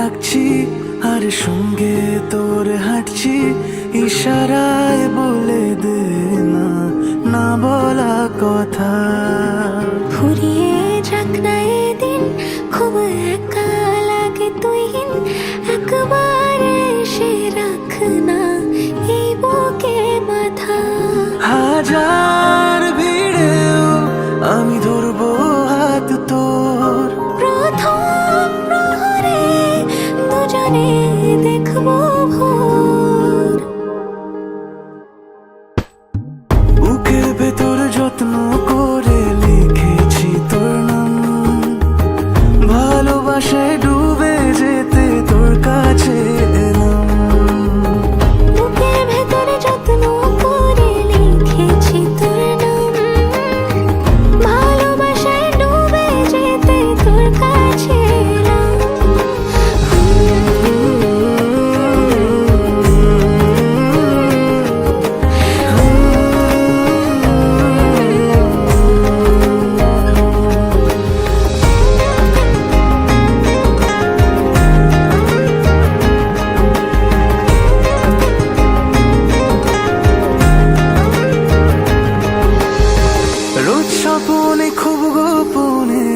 ডাকছি আর সঙ্গে তোর হাঁটছি, ইশারায় বলে দে না না বলা কথা। ফুরিয়ে যাক না এদিন, খুব একা লাগে তুই একবার এসে রাখ না এই বুকে মাথা। হাজার ভিড়েও আমি ধরবো হাত তোর, প্রথম প্রহরে দুজনে দেখবো ভোর। বুকের ভেতর যত্ন করে লিখেছি তোর নাম, ভালোবাসায় ডুবে যেতে তোর কাছে এলাম। বুকের ভেতরে যত্ন করে লিখেছি তোর নাম, ভালোবাসায় ডুবে যেতে তোর কাছে এলাম। রোজ স্বপনে খুব গোপনে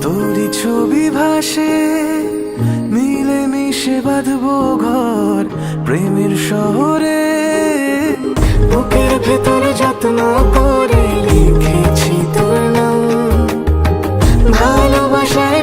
তোরই ছবি ভাসে, মিলে মিশে বাঁধবো ঘর প্রেমের শহরে। বুকের ভেতরে যত্ন করে লিখেছি তোর নাম, ভালোবাসায়